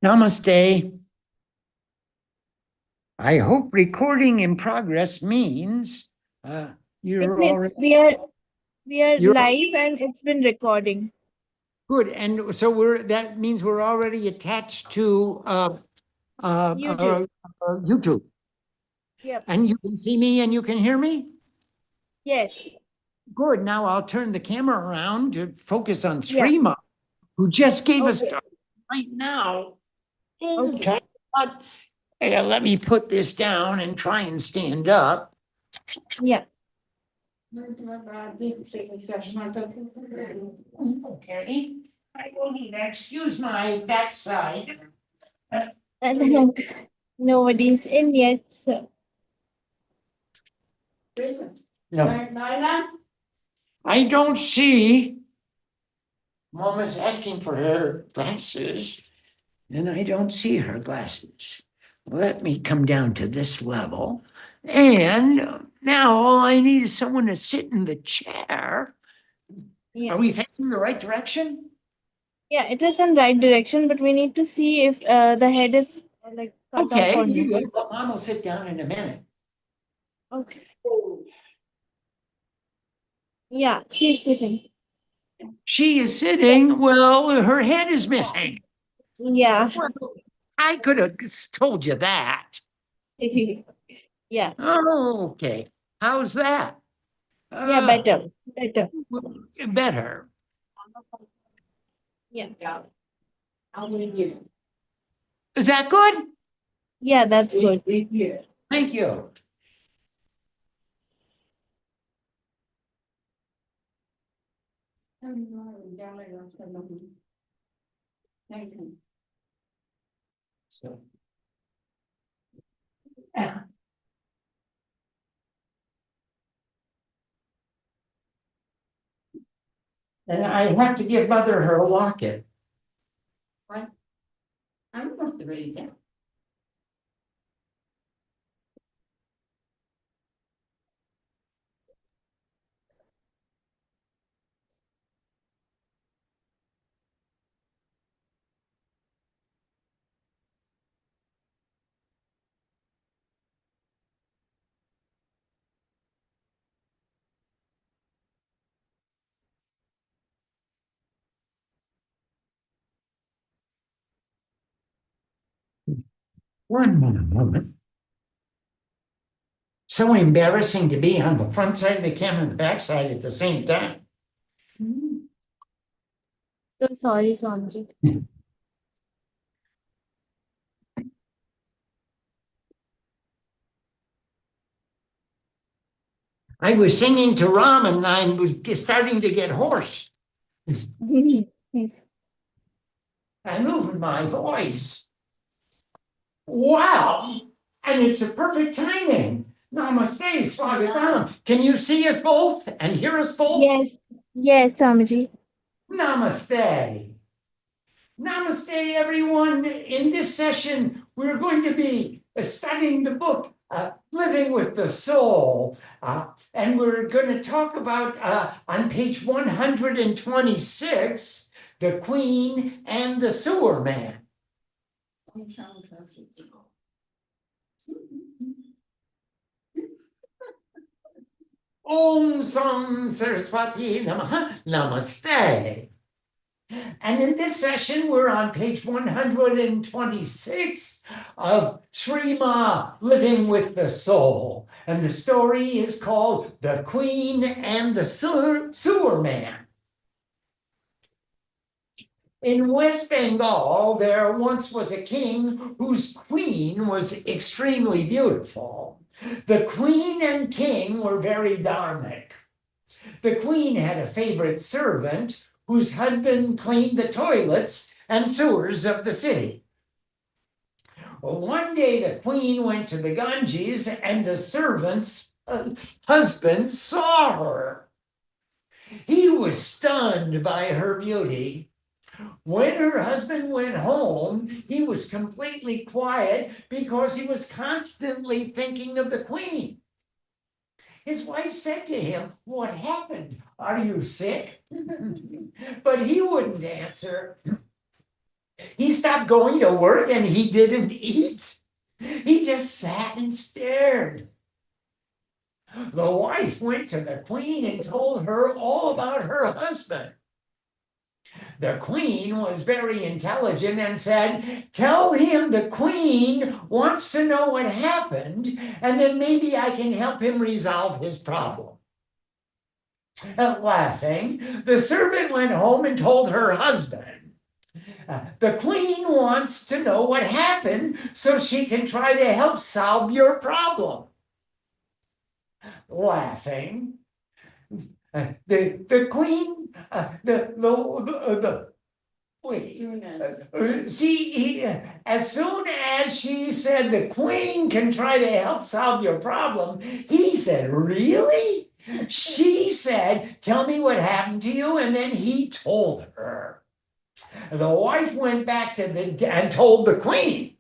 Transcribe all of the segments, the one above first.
Namaste. I hope recording in progress means you're already We are you're live and it's been recording. good, and so that means we're already attached to YouTube. YouTube, Yep. and you can see me and you can hear me. Yes. Good. Now I'll turn the camera around to focus on Yeah. Srima, who just gave us Okay. right now. Okay. Let me put this down and try and stand up. Yeah. Okay, I will need to excuse my backside. And then nobody's in yet. So No, I don't see. Mama's asking for her glasses, and I don't see her glasses. Let me come down to this level. And now all I need is someone to sit in the chair. yeah. Are we facing the right direction? Yeah, it is in right direction, but we need to see if the head is like cut off Okay, or not. well, Mom will sit down in a minute. Okay. Yeah, she's sitting. She is sitting, well, her head is missing. Yeah. Well, I could have told you that. Yeah. Oh, okay. How's that? Yeah, better. Better. Better. Yeah. Is that good? Yeah, that's good. Thank you. So. And I have to give Mother her locket. What? I'm supposed to read that. One moment. So embarrassing to be on the front side of the camera and the back side at the same time. So sorry, Sanjay. I was singing to Ram and I was starting to get hoarse. I'm losing my voice. Wow. And it's a perfect timing. Namaste, Swagatam. Can you see us both and hear us both? Yes. Yes, Samaji. Namaste. Namaste, everyone. In this session, we're going to be studying the book, Living with the Soul. And we're going to talk about, on page 126, the Queen and the Sewer Man. Om Sam Saraswati Namaha. Namaste. And in this session, we're on page 126 of Srima Living with the Soul. And the story is called The Queen and the Sewer Man. In West Bengal, there once was a king whose queen was extremely beautiful. The queen and king were very dharmic. The queen had a favorite servant whose husband cleaned the toilets and sewers of the city. Well, one day the queen went to the Ganges and the servant's husband saw her. He was stunned by her beauty. When her husband went home, he was completely quiet because he was constantly thinking of the queen. His wife said to him, "What happened? Are you sick?" But he wouldn't answer. He stopped going to work and he didn't eat. He just sat and stared. The wife went to the queen and told her all about her husband. The queen was very intelligent and said, "Tell him the queen wants to know what happened, and then maybe I can help him resolve his problem." Laughing, the servant went home and told her husband, "The queen wants to know what happened so she can try to help solve your problem." Laughing, the queen, wait, as soon as she said the queen can try to help solve your problem, he said, "Really?" She said, "Tell me what happened to you," and then he told her. The wife went back and told the queen,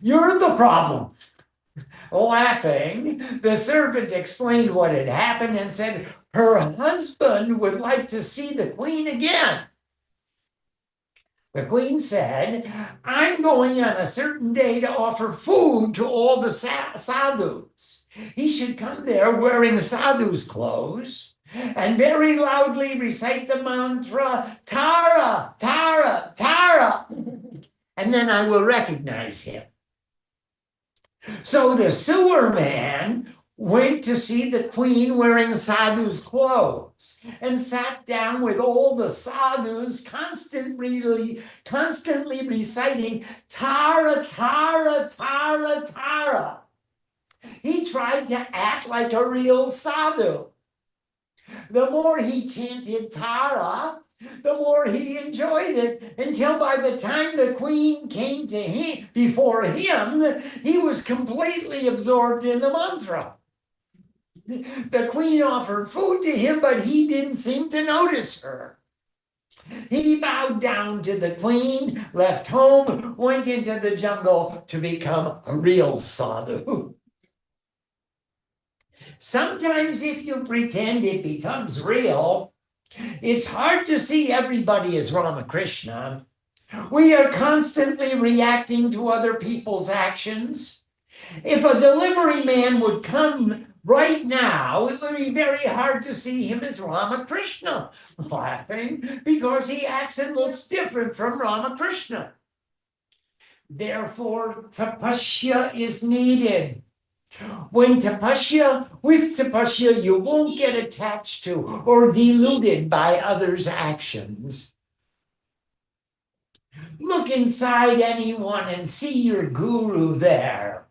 "You're the problem." Laughing, the servant explained what had happened and said her husband would like to see the queen again. The queen said, "I'm going on a certain day to offer food to all the sadhus. He should come there wearing sadhu's clothes and very loudly recite the mantra, Tara, Tara, Tara, and then I will recognize him." So the sewer man went to see the queen wearing sadhu's clothes and sat down with all the sadhus constantly reciting Tara, Tara, Tara, Tara. He tried to act like a real sadhu. The more he chanted Tara, the more he enjoyed it, until by the time the queen came to him before him, he was completely absorbed in the mantra. The queen offered food to him, but he didn't seem to notice her. He bowed down to the queen, left home, went into the jungle to become a real sadhu. Sometimes if you pretend, it becomes real. It's hard to see everybody as Ramakrishna. We are constantly reacting to other people's actions. If a delivery man would come right now, it would be very hard to see him as Ramakrishna, laughing, because he acts and looks different from Ramakrishna. Therefore, tapasya is needed. With tapasya, you won't get attached to or deluded by others' actions. Look inside anyone and see your guru there.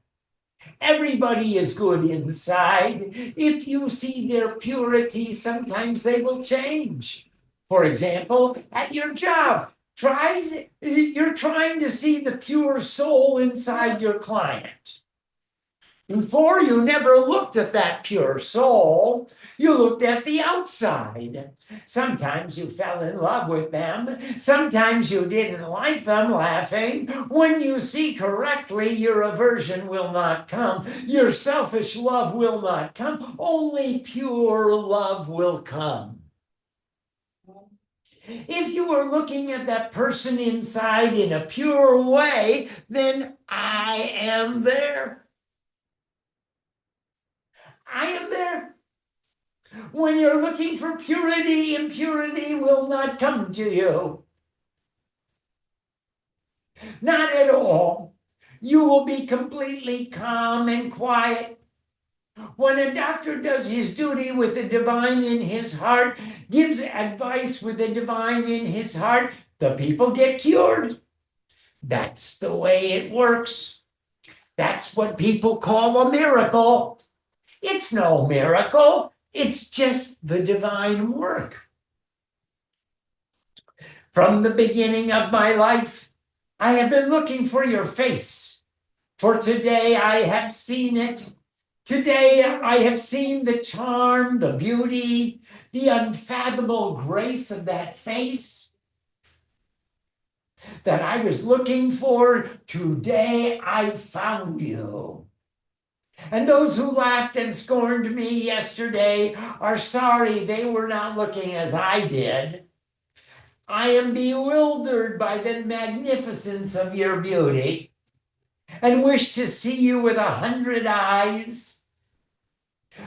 Everybody is good inside. If you see their purity, sometimes they will change. For example, at your job, you're trying to see the pure soul inside your client. Before, you never looked at that pure soul. You looked at the outside. Sometimes you fell in love with them. Sometimes you didn't like them, laughing. When you see correctly, your aversion will not come. Your selfish love will not come. Only pure love will come. If you are looking at that person inside in a pure way, then I am there. I am there. When you're looking for purity, impurity will not come to you. Not at all. You will be completely calm and quiet. When a doctor does his duty with the divine in his heart, gives advice with the divine in his heart, the people get cured. That's the way it works. That's what people call a miracle. It's no miracle. It's just the divine work. From the beginning of my life, I have been looking for your face. For today I have seen it. Today I have seen the charm, the beauty, the unfathomable grace of that face that I was looking for. Today I found you. And those who laughed and scorned me yesterday are sorry they were not looking as I did. I am bewildered by the magnificence of your beauty and wish to see you with 100 eyes.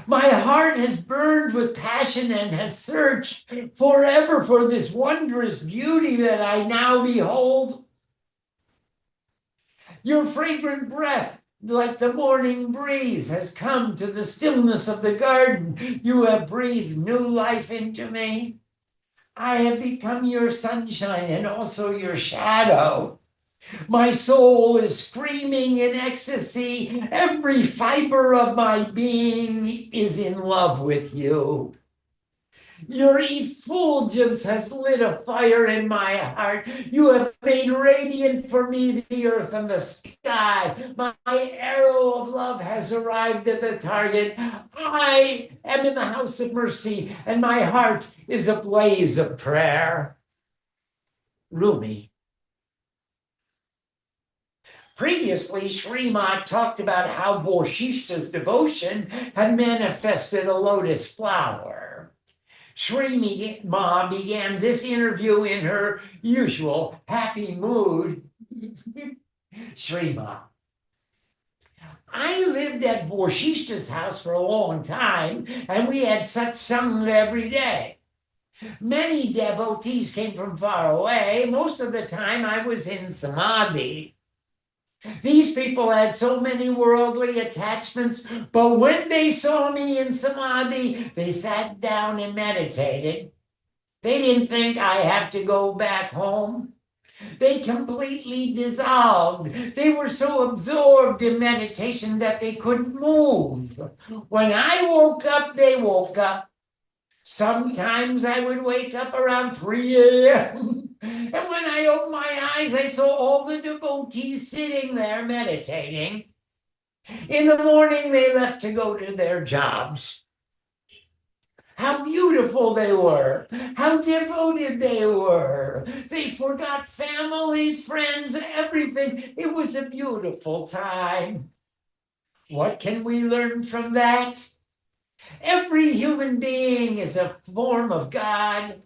My heart has burned with passion and has searched forever for this wondrous beauty that I now behold. Your fragrant breath, like the morning breeze, has come to the stillness of the garden. You have breathed new life into me. I have become your sunshine and also your shadow. My soul is screaming in ecstasy. Every fiber of my being is in love with you. Your effulgence has lit a fire in my heart. You have made radiant for me the earth and the sky. My arrow of love has arrived at the target. I am in the house of mercy, and my heart is a blaze of prayer. Rumi. Previously, Srimad talked about how Vasishta's devotion had manifested a lotus flower. Sri Ma began this interview in her usual happy mood. Sri Ma, I lived at Vasishta's house for a long time, and we had satsang every day. Many devotees came from far away. Most of the time I was in samadhi. These people had so many worldly attachments, but when they saw me in samadhi, they sat down and meditated. They didn't think I have to go back home. They completely dissolved. They were so absorbed in meditation that they couldn't move. When I woke up, they woke up. Sometimes I would wake up around 3 a.m. And when I opened my eyes, I saw all the devotees sitting there meditating. In the morning, they left to go to their jobs. How beautiful they were. How devoted they were. They forgot family, friends, everything. It was a beautiful time. What can we learn from that? Every human being is a form of God.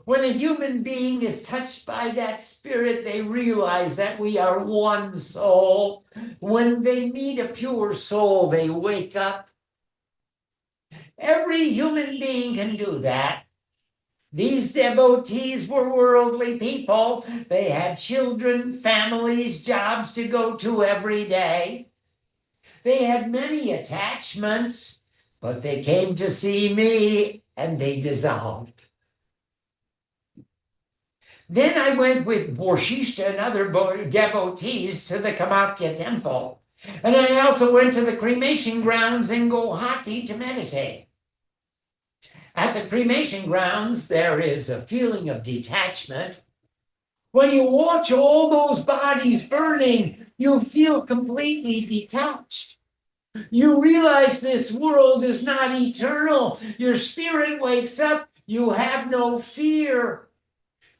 When a human being is touched by that spirit, they realize that we are one soul. When they meet a pure soul, they wake up. Every human being can do that. These devotees were worldly people. They had children, families, jobs to go to every day. They had many attachments, but they came to see me and they dissolved. Then I went with Vasishta and other devotees to the Kamakya temple. And I also went to the cremation grounds in Guwahati to meditate. At the cremation grounds, there is a feeling of detachment. When you watch all those bodies burning, you feel completely detached. You realize this world is not eternal. Your spirit wakes up. You have no fear.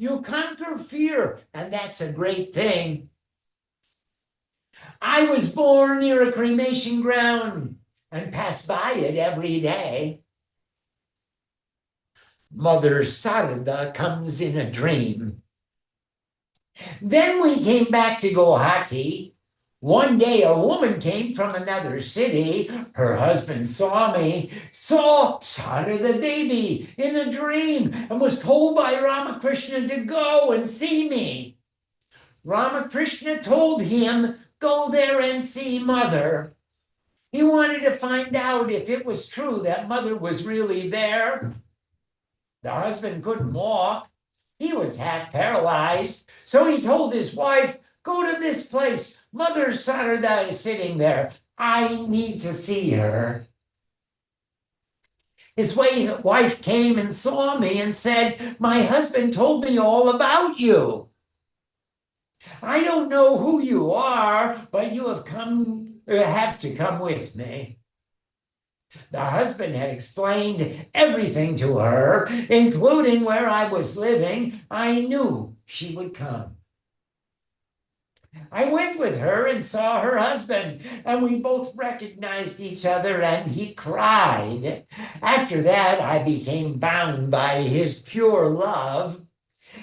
You conquer fear, and that's a great thing. I was born near a cremation ground and pass by it every day. Mother Sarada comes in a dream. Then we came back to Guwahati. One day a woman came from another city. Her husband saw me, saw Sarada Devi in a dream, and was told by Ramakrishna to go and see me. Ramakrishna told him, go there and see Mother. He wanted to find out if it was true that Mother was really there. The husband couldn't walk. He was half paralyzed. So he told his wife, go to this place. Mother Sarada is sitting there. I need to see her. His wife came and saw me and said, my husband told me all about you. I don't know who you are, but you have to come with me. The husband had explained everything to her, including where I was living. I knew she would come. I went with her and saw her husband, and we both recognized each other, and he cried. After that, I became bound by his pure love.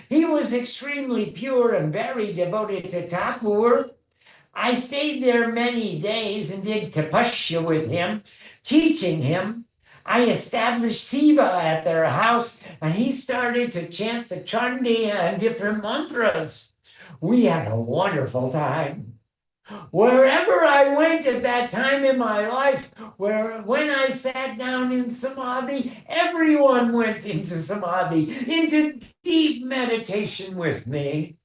He was extremely pure and very devoted to Thakur. I stayed there many days and did tapasya with him, teaching him. I established Siva at their house, and he started to chant the Chandi and different mantras. We had a wonderful time. Wherever I went at that time in my life, when I sat down in samadhi, everyone went into samadhi, into deep meditation with me.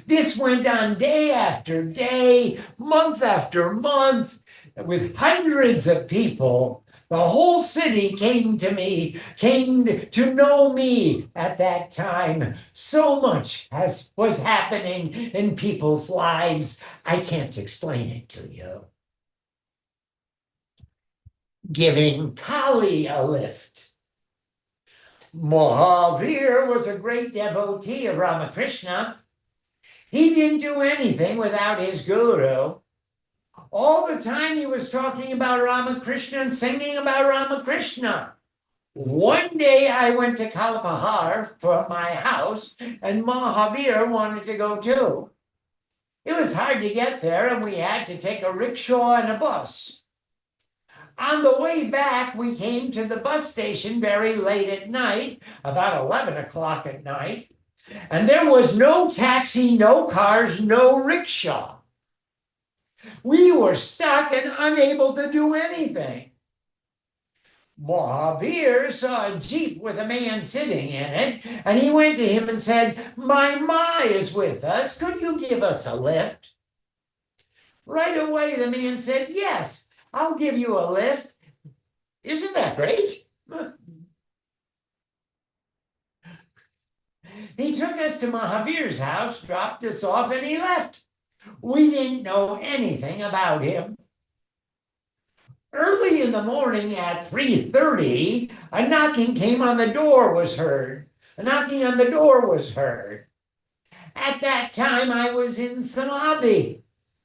This went on day after day, month after month, with hundreds of people. The whole city came to me, came to know me at that time. So much was happening in people's lives. I can't explain it to you. Giving Kali a lift. Mahavir was a great devotee of Ramakrishna. He didn't do anything without his guru. All the time he was talking about Ramakrishna and singing about Ramakrishna. One day I went to Kalpahar from my house, and Mahavir wanted to go too. It was hard to get there, and we had to take a rickshaw and a bus. On the way back, we came to the bus station very late at night, about 11 o'clock at night, and there was no taxi, no cars, no rickshaw. We were stuck and unable to do anything. Mahavir saw a jeep with a man sitting in it, and he went to him and said, "My Ma is with us. Could you give us a lift?" Right away, the man said, "Yes, I'll give you a lift." Isn't that great? He took us to Mahavir's house, dropped us off, and he left. We didn't know anything about him. Early in the morning at 3:30, a knocking came on the door was heard. A knocking on the door was heard. At that time, I was in samadhi.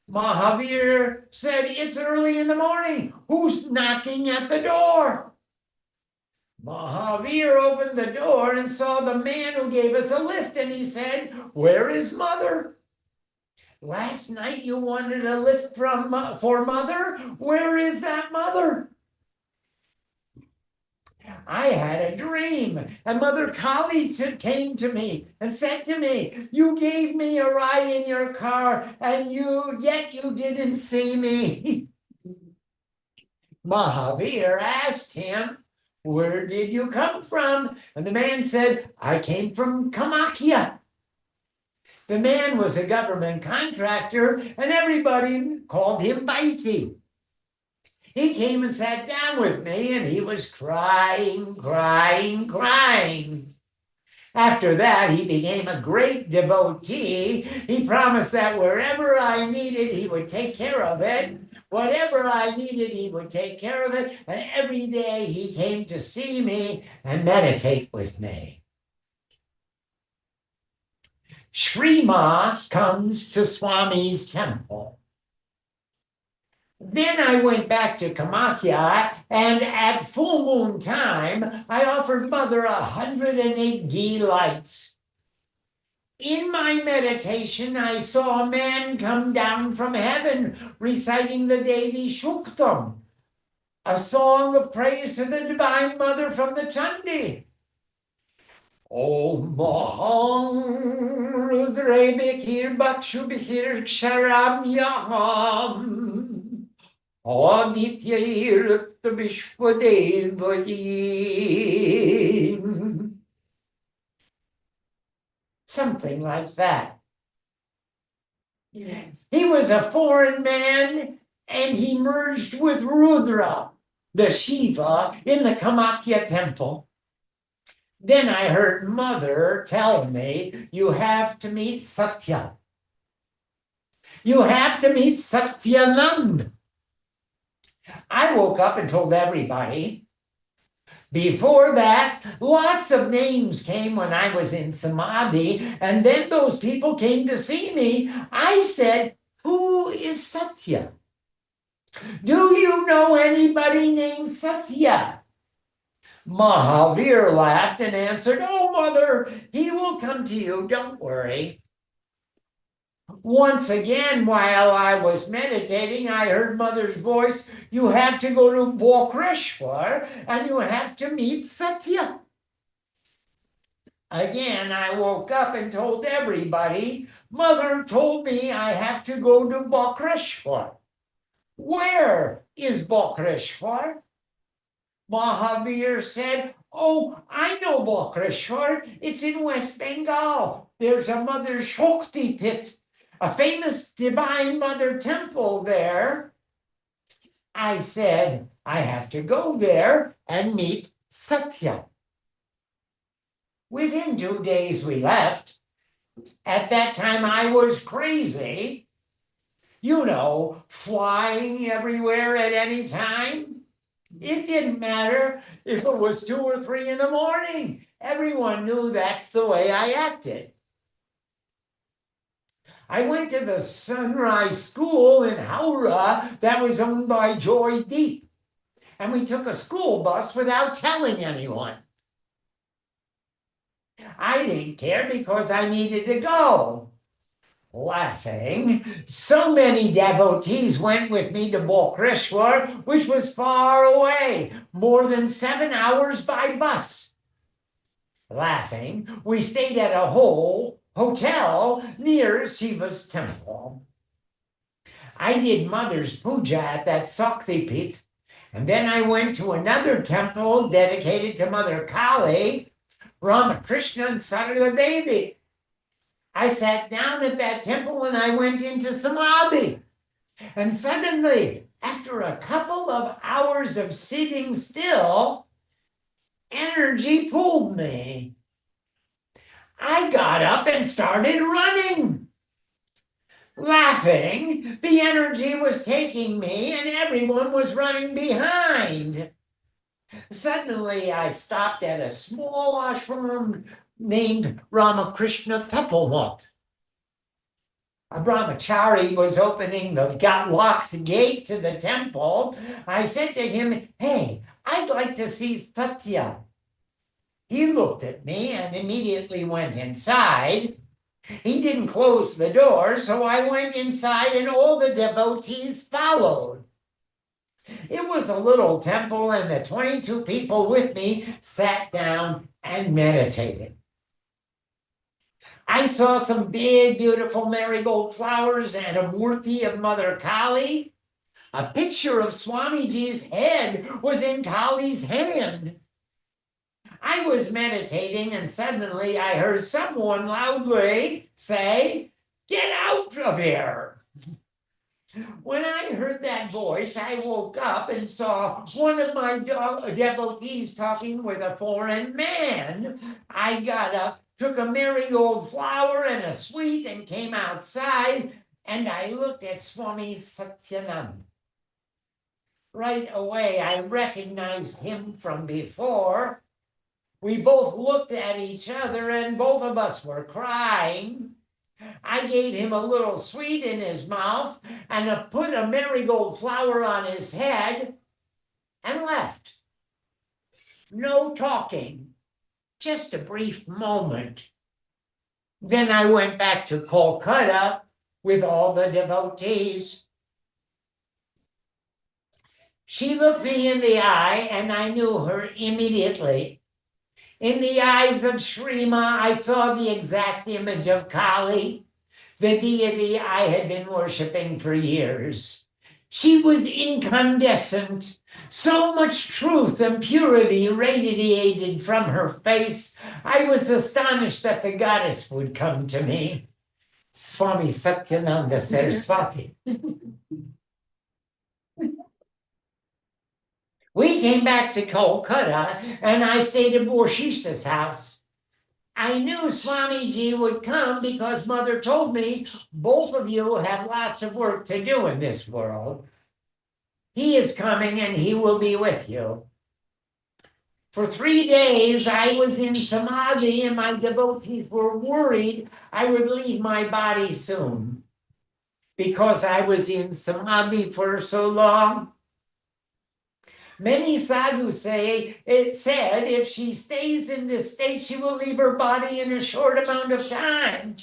Mahavir said, "It's early in the morning. Who's knocking at the door?" Mahavir opened the door and saw the man who gave us a lift, and he said, "Where is Mother? Last night you wanted a lift for Mother? Where is that Mother?" I had a dream, and Mother Kali came to me and said to me, "You gave me a ride in your car, and yet you didn't see me." Mahavir asked him, "Where did you come from?" And the man said, "I came from Kamakhya." The man was a government contractor, and everybody called him Baiti. He came and sat down with me, and he was crying, crying, crying. After that, he became a great devotee. He promised that wherever I needed, he would take care of it. Whatever I needed, he would take care of it. And every day he came to see me and meditate with me. Shrima comes to Swami's temple. Then I went back to Kamakhya, and at full moon time, I offered Mother 108 ghee lights. In my meditation, I saw a man come down from heaven reciting the Devi Shuktam, a song of praise to the Divine Mother from the Chandi. Om Maham Rudre Bekir Bakshu Bekir Ksharam Yaham Aditya Irukta Vishwadevayim. Something like that. Yes. He was a foreign man, and he merged with Rudra, the Shiva, in the Kamakhya temple. Then I heard Mother tell me, "You have to meet Satya. You have to meet Satyanand." I woke up and told everybody. Before that, lots of names came when I was in Samadhi, and then those people came to see me. I said, "Who is Satya? Do you know anybody named Satya?" Mahavir laughed and answered, "Oh, mother, he will come to you, don't worry." Once again, while I was meditating, I heard mother's voice, "You have to go to Bokreshwar and you have to meet Satya." Again, I woke up and told everybody, "Mother told me I have to go to Bokreshwar." "Where is Bokreshwar?" Mahavir said, "Oh, I know Bokreshwar. It's in West Bengal. There's a Mother Shakti pit, a famous Divine Mother temple there." I said, "I have to go there and meet Satya." Within 2 days, we left. At that time, I was crazy, flying everywhere at any time. It didn't matter if it was 2 or 3 in the morning. Everyone knew that's the way I acted. I went to the Sunrise School in Howrah that was owned by Joy Deep, and we took a school bus without telling anyone. I didn't care because I needed to go. Laughing, so many devotees went with me to Bokreshwar, which was far away, more than 7 hours by bus. Laughing, we stayed at a hotel near Shiva's temple. I did Mother's puja at that Sakti Pit, and then I went to another temple dedicated to Mother Kali, Ramakrishna and Sarada Devi. I sat down at that temple and I went into Samadhi. And suddenly, after a couple of hours of sitting still, energy pulled me. I got up and started running. Laughing, the energy was taking me and everyone was running behind. Suddenly, I stopped at a small ashram named Ramakrishna Tapalwat. A brahmachari was opening the locked gate to the temple. I said to him, "Hey, I'd like to see Satya." He looked at me and immediately went inside. He didn't close the door, so I went inside and all the devotees followed. It was a little temple, and the 22 people with me sat down and meditated. I saw some big, beautiful marigold flowers and a murti of Mother Kali. A picture of Swamiji's head was in Kali's hand. I was meditating and suddenly I heard someone loudly say, "Get out of here." When I heard that voice, I woke up and saw one of my devotees talking with a foreign man. I got up, took a marigold flower and a sweet and came outside, and I looked at Swami Satyananda. Right away, I recognized him from before. We both looked at each other and both of us were crying. I gave him a little sweet in his mouth and put a marigold flower on his head and left. No talking, just a brief moment. Then I went back to Kolkata with all the devotees. She looked me in the eye and I knew her immediately. In the eyes of Shrima, I saw the exact image of Kali, the deity I had been worshiping for years. She was incandescent. So much truth and purity radiated from her face. I was astonished that the goddess would come to me. Swami Satyananda Saraswati. We came back to Kolkata and I stayed at Borsishta's house. I knew Swamiji would come because Mother told me both of you have lots of work to do in this world. He is coming and he will be with you. For 3 days, I was in Samadhi and my devotees were worried I would leave my body soon. Because I was in Samadhi for so long, Many sadhus say it said if she stays in this state, she will leave her body in a short amount of time.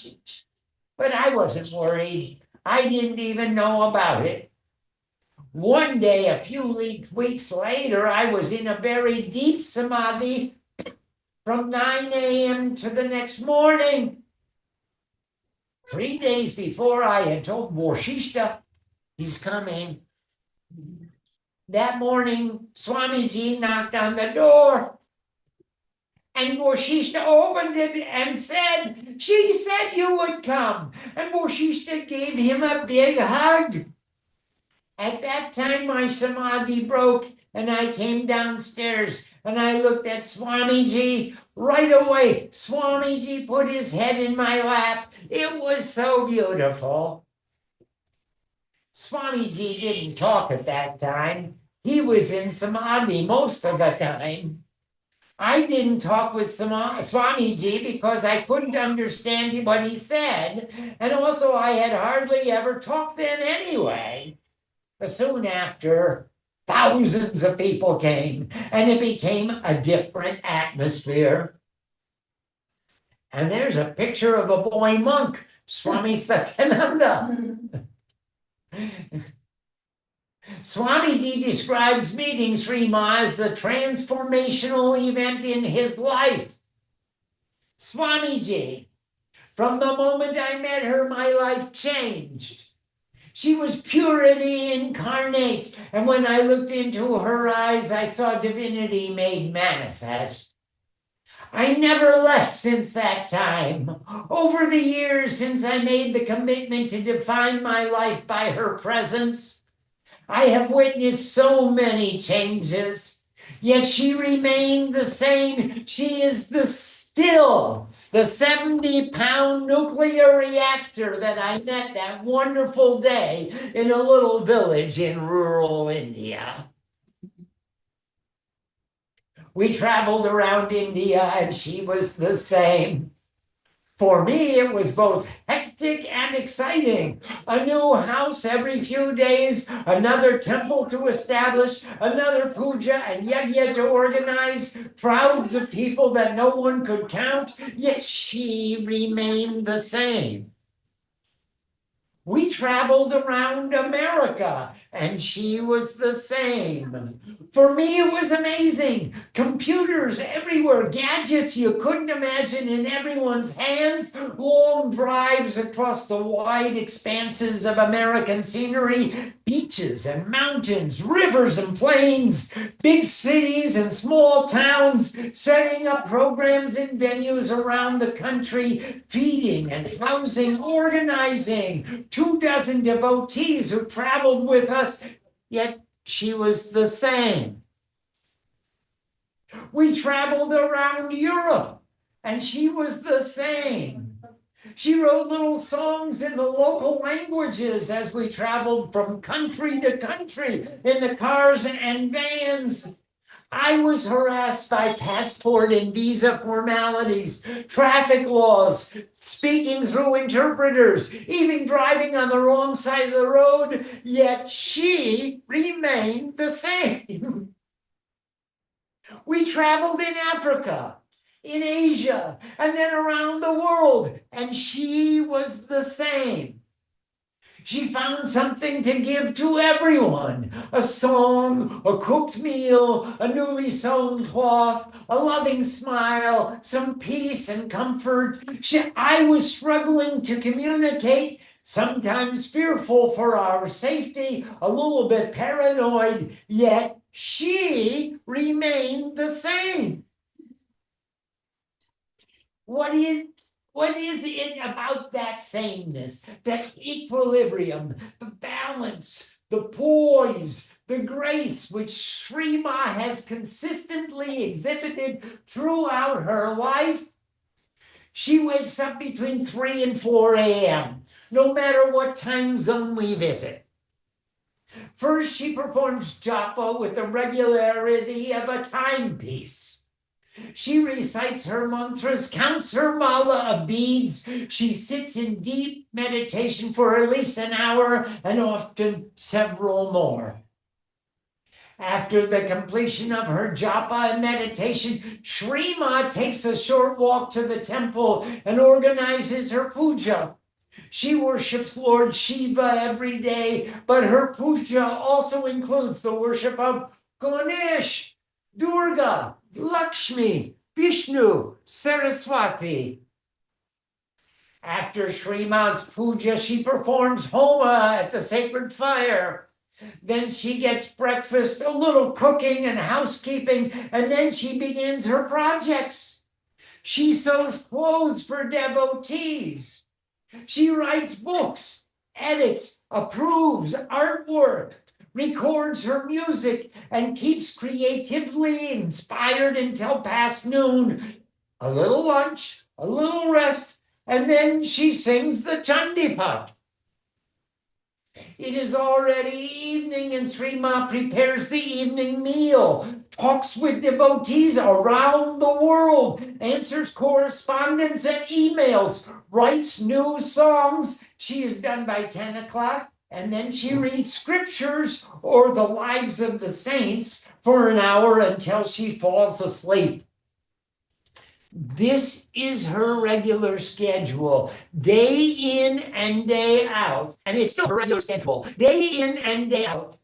But I wasn't worried. I didn't even know about it. One day, a few weeks later, I was in a very deep samadhi from 9 a.m. to the next morning. 3 days before, I had told Vashishta, he's coming. That morning, Swamiji knocked on the door. And Vashishta opened it and said, she said you would come. And Vashishta gave him a big hug. At that time, my samadhi broke, and I came downstairs, and I looked at Swamiji. Right away, Swamiji put his head in my lap. It was so beautiful. Swamiji didn't talk at that time. He was in samadhi most of the time. I didn't talk with Swamiji because I couldn't understand what he said, and also I had hardly ever talked then anyway. But soon after, thousands of people came, and it became a different atmosphere. And there's a picture of a boy monk, Swami Satyananda. Swamiji describes meeting Sri Ma as the transformational event in his life. Swamiji, from the moment I met her, my life changed. She was purity incarnate, and when I looked into her eyes, I saw divinity made manifest. I never left since that time. Over the years since I made the commitment to define my life by her presence, I have witnessed so many changes, yet she remained the same. She is still the 70-pound nuclear reactor that I met that wonderful day in a little village in rural India. We traveled around India, and she was the same. For me, it was both hectic and exciting. A new house every few days, another temple to establish, another puja and yajna to organize, crowds of people that no one could count, yet she remained the same. We traveled around America, and she was the same. For me, it was amazing. Computers everywhere, gadgets you couldn't imagine in everyone's hands, long drives across the wide expanses of American scenery, beaches and mountains, rivers and plains, big cities and small towns, setting up programs in venues around the country, feeding and housing, organizing. 24 devotees who traveled with us, yet she was the same. We traveled around Europe, and she was the same. She wrote little songs in the local languages as we traveled from country to country in the cars and vans. I was harassed by passport and visa formalities, traffic laws, speaking through interpreters, even driving on the wrong side of the road, yet she remained the same. We traveled in Africa, in Asia, and then around the world, and she was the same. She found something to give to everyone, a song, a cooked meal, a newly sewn cloth, a loving smile, some peace and comfort. I was struggling to communicate, sometimes fearful for our safety, a little bit paranoid, yet she remained the same. What is it about that sameness, that equilibrium, the balance, the poise, the grace which Sri Ma has consistently exhibited throughout her life? She wakes up between 3 and 4 a.m., no matter what time zone we visit. First, she performs japa with the regularity of a timepiece. She recites her mantras, counts her mala of beads. She sits in deep meditation for at least an hour and often several more. After the completion of her japa and meditation, Shri Ma takes a short walk to the temple and organizes her puja. She worships Lord Shiva every day, but her puja also includes the worship of Ganesh, Durga, Lakshmi, Vishnu, Saraswati. After Shri Ma's puja, she performs homa at the sacred fire. Then she gets breakfast, a little cooking and housekeeping, and then she begins her projects. She sews clothes for devotees. She writes books, edits, approves artwork, records her music, and keeps creatively inspired until past noon. A little lunch, a little rest, and then she sings the Chandipat. It is already evening, and Sri Ma prepares the evening meal, talks with devotees around the world, answers correspondence and emails, writes new songs. She is done by 10 o'clock, and then she reads scriptures or the lives of the saints for an hour until she falls asleep. This is her regular schedule, day in and day out. And it's still her regular schedule, day in and day out.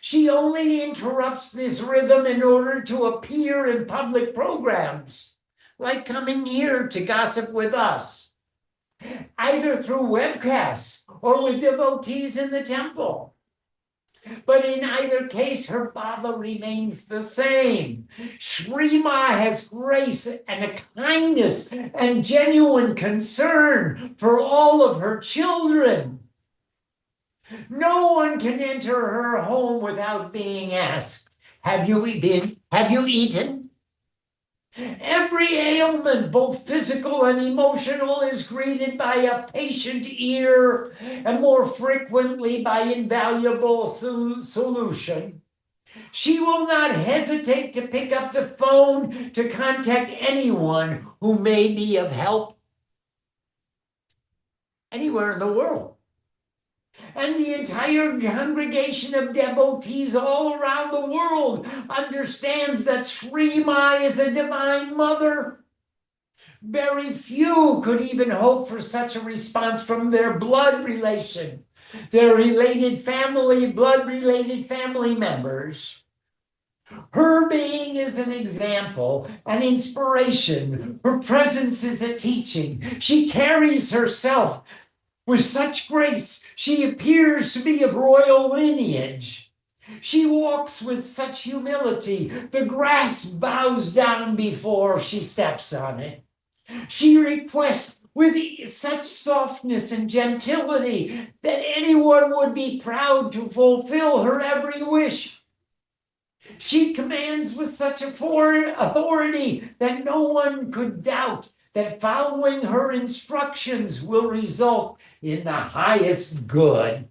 She only interrupts this rhythm in order to appear in public programs, like coming here to gossip with us, either through webcasts or with devotees in the temple. But in either case, her bhava remains the same. Shri Ma has grace and a kindness and genuine concern for all of her children. No one can enter her home without being asked, have you eaten? Every ailment, both physical and emotional, is greeted by a patient ear and more frequently by invaluable solution. She will not hesitate to pick up the phone to contact anyone who may be of help anywhere in the world. And the entire congregation of devotees all around the world understands that Sri Ma is a divine mother. Very few could even hope for such a response from their blood relation, their blood-related family members. Her being is an example, an inspiration. Her presence is a teaching. She carries herself with such grace. She appears to be of royal lineage. She walks with such humility. The grass bows down before she steps on it. She requests with such softness and gentility that anyone would be proud to fulfill her every wish. She commands with such authority that no one could doubt that following her instructions will result in the highest good.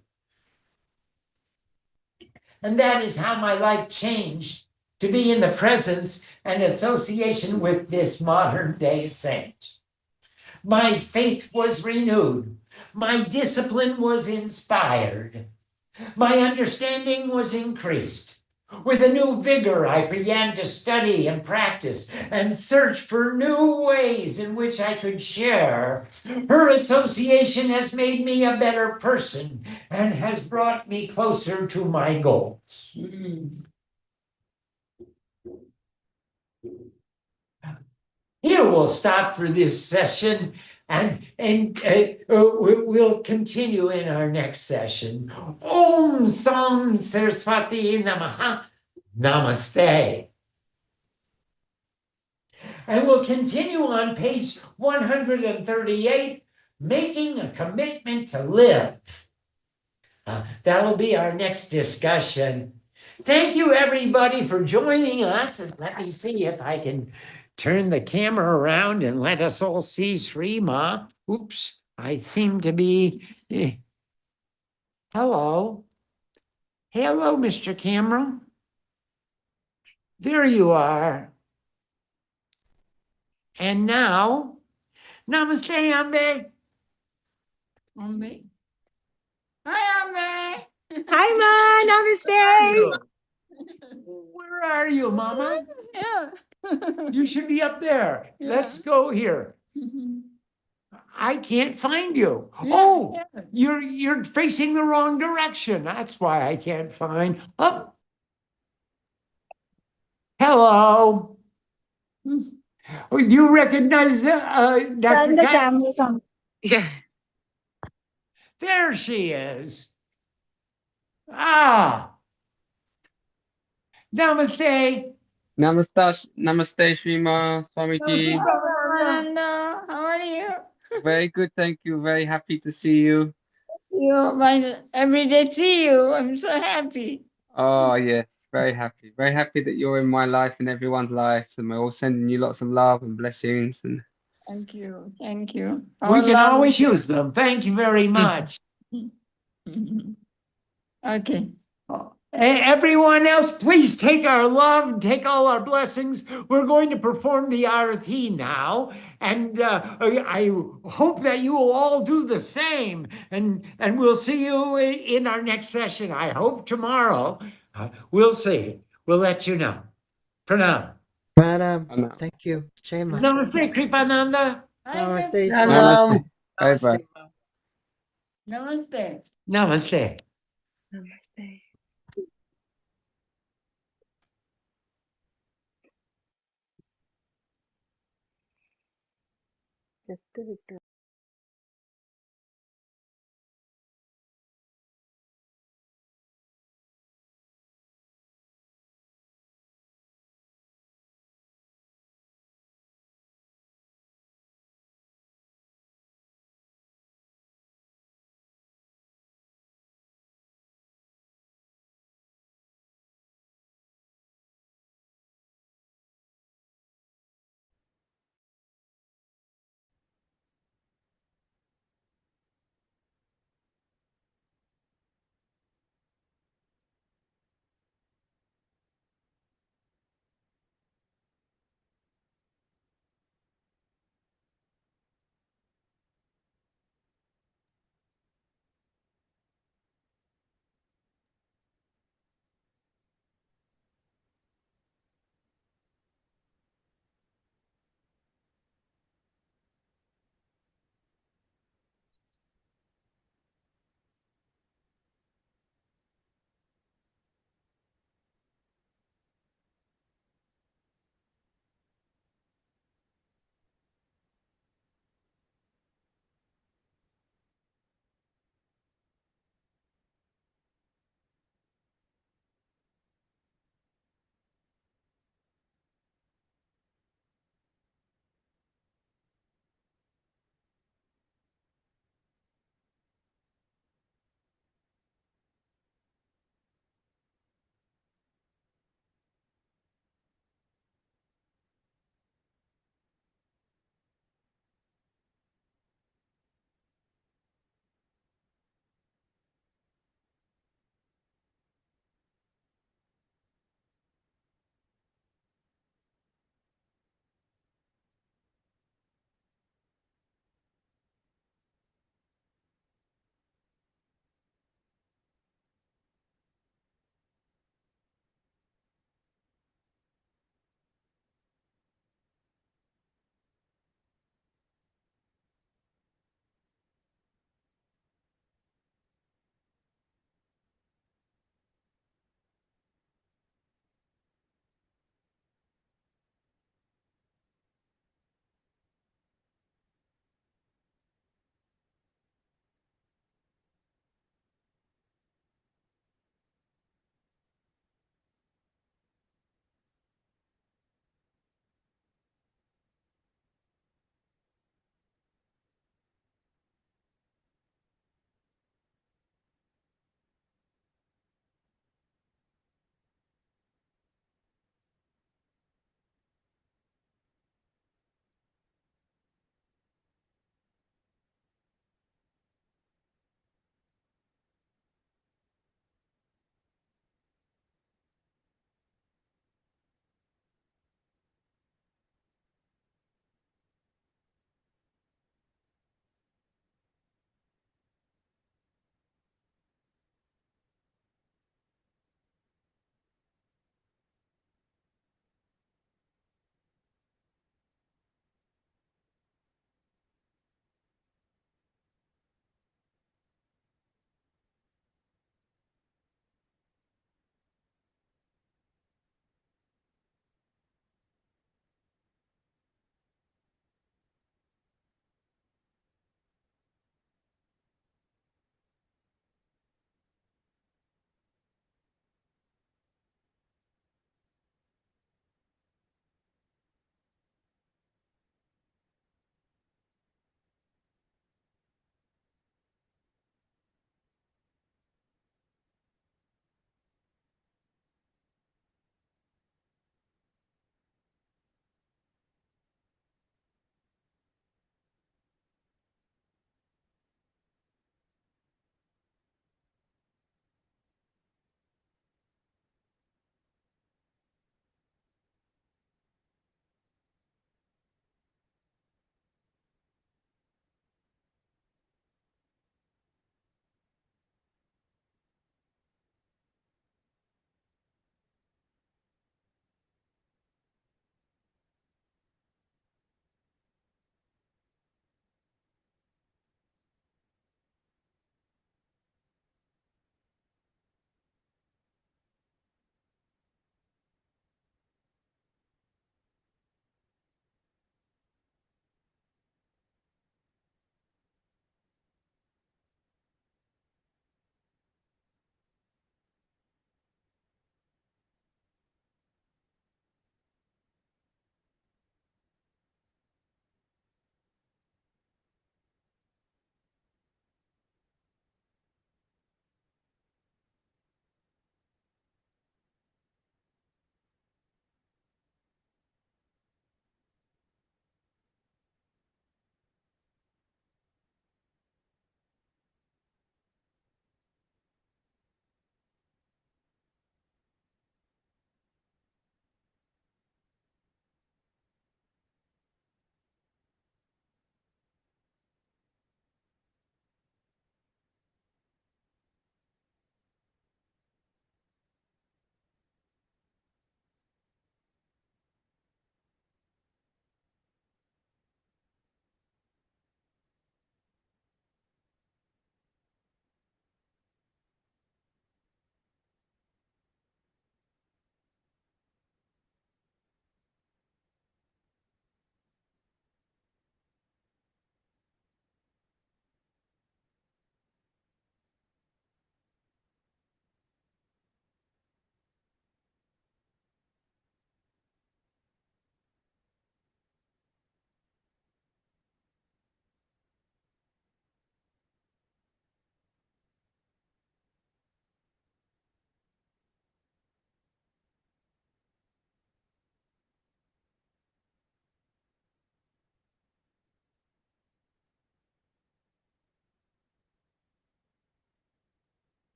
And that is how my life changed, to be in the presence and association with this modern day saint. My faith was renewed. My discipline was inspired. My understanding was increased. With a new vigor, I began to study and practice and search for new ways in which I could share. Her association has made me a better person and has brought me closer to my goals. Here we'll stop for this session, and we'll continue in our next session. Om Sam Saraswati Namaha. Namaste. And we'll continue on page 138, making a commitment to live. That'll be our next discussion. Thank you, everybody, for joining us. And let me see if I can turn the camera around and let us all see Sri Ma. Oops, I seem to be. Hello. Hello, Mr. Camera. There you are. And now, Namaste, Ambe. Ambe. Hi, Ambe. Hi, Ma. Namaste. Where are you, Mama? Yeah. You should be up there. Let's Yeah. go here. I can't find you. Yeah, Oh, yeah. you're facing the wrong direction. That's why I can't find. Oh, hello. Oh, do you recognize Dr. Turn the Cat? cameras on. Yeah. There she is. Ah, namaste. Namaste, Shrima Swamiji. Ananda, how are you? Very good, thank you. Very happy to see you. See you, my every day see you. I'm so happy. Oh, yes, very happy. Very happy that you're in my life and everyone's life. And we're all sending you lots of love and blessings. And Thank you. Thank you. We Our can love always is- use them. Thank you very much. Okay. Everyone else, please take our love, take all our blessings. We're going to perform the arati now, and I hope that you will all do the same. And we'll see you in our next session. I hope tomorrow. We'll see. We'll let you know. Pranam. Pranam. I know. Thank you. Shema. Namaste, Kripananda. Namaste, Hello. Namaste. Bye bye. Namaste. Namaste. Namaste. Just to